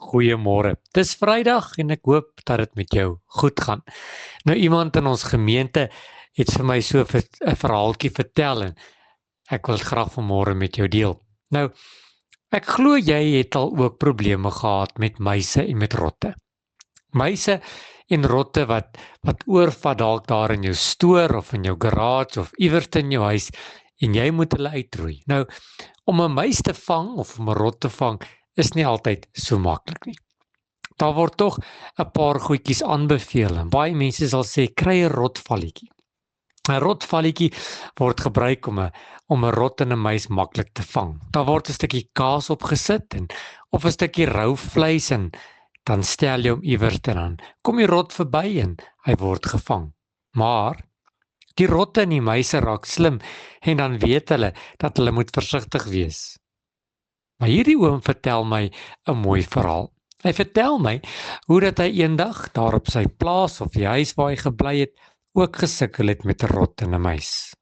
Goeiemôre. Dis Vrydag en ek hoop dat dit met jou goed gaan. Nou iemand in ons gemeente het vir my so 'n verhaaltjie vertel en ek wil dit graag vanmôre met jou deel. Nou, ek glo jy het al ook probleme gehad met muise en met rotte. Muise en rotte wat oorvat dalk daar in jou stoor of in jou garage of iewers in jou huis en jy moet hulle uitroei. Nou, om 'n muis te vang of om 'n rot te vang is nie altyd so maklik nie. Daar word tog 'n paar goedjies aanbeveel en baie mense sal sê kry 'n rotvalletjie. 'n Rotvalletjie word gebruik om 'n rot en 'n muis maklik te vang. Daar word 'n stukkie kaas opgesit of 'n stukkie rou vleis en dan stel jy hom iewers en dan kom die rot verby en hy word gevang. Maar die rotte en die muise raak slim en dan weet hulle dat hulle moet versigtig wees. Maar hierdie oom vertel my 'n mooi verhaal. Hy vertel my hoe dat hy eendag daar op sy plaas of die huis waar hy gebly het, ook gesukkel het met 'n rot en 'n muis.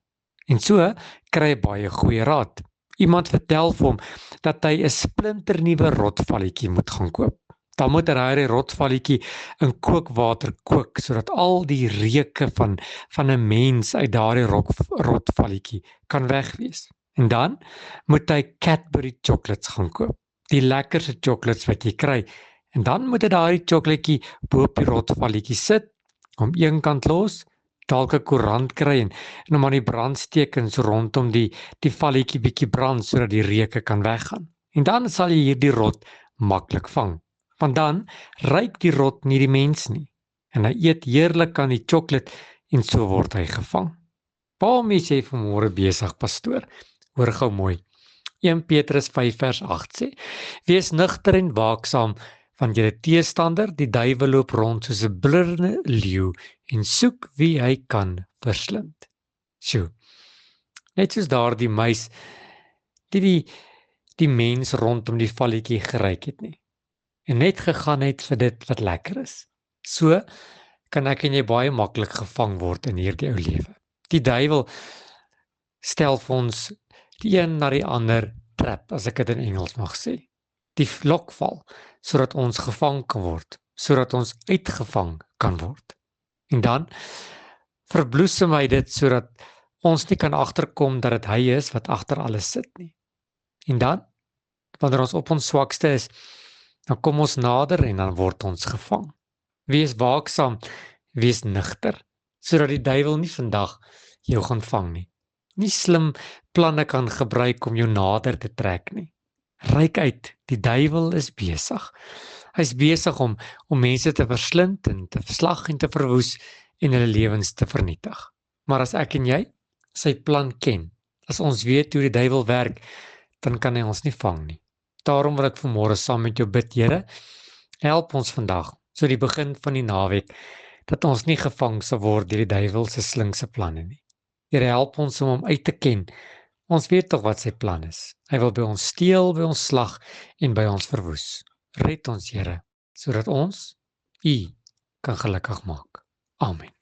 En so kry hy baie goeie raad. Iemand vertel vir hom dat hy 'n splinternuwe rotvalletjie moet gaan koop. Dan moet hy daai rotvalletjie in kookwater kook sodat al die reuke van 'n mens uit daardie rotvalletjie kan wegwees. En dan moet hy Cadbury chocolates gaan koop. Die lekkerste chocolates wat jy kry. En dan moet hy daardie chocolatjie bo op die rotvalletjie sit, om een kant los, dalk 'n koerant kry en hom aan die brandstekens rondom die valletjie bietjie brand sodat die reuke kan weggaan. En dan sal jy hierdie rot maklik vang. Want dan ruik die rot nie die mens nie. En hy eet heerlik aan die chocolate en so word hy gevang. Waarom is jy vanmôre besig, pastoor? Hoor gou mooi. 1 Petrus 5 vers 8 sê: Wees nugter en waaksaam, want julle teestander, die duiwel, loop rond soos 'n brullende leeu en soek wie hy kan verslind. Sjoe. Net soos daardie muis die mens rondom die valletjie geryk het nie. En net gegaan het vir dit wat lekker is. So kan ek en jy baie maklik gevang word in hierdie ou lewe. Die duiwel stel vir ons die een na die ander trap, as ek dit in Engels mag sê. Die lokval, sodat ons gevang kan word, sodat ons uitgevang kan word. En dan verbloesem hy dit sodat ons nie kan agterkom dat dit hy is wat agter alles sit nie. En dan, wanneer ons op ons swakste is, dan kom ons nader en dan word ons gevang. Wees waaksaam, wees nugter, sodat die duiwel nie vandag jou gaan vang nie. Nie slim planne kan gebruik om jou nader te trek nie. Ryk uit, die duiwel is besig. Hy's besig om mense te verslind en te verslag en te verwoes en hulle lewens te vernietig. Maar as ek en jy sy plan ken, as ons weet hoe die duiwel werk, dan kan hy ons nie vang nie. Daarom wil ek vanmôre saam met jou bid, Here, help ons vandag, so die begin van die naweek, dat ons nie gevang sal word deur die duiwel se slinkse planne nie. Here, help ons om hom uit te ken. Ons weet tog wat sy plan is. Hy wil by ons steel, by ons slag en by ons verwoes. Red ons, Here, sodat ons U kan gelukkig maak. Amen.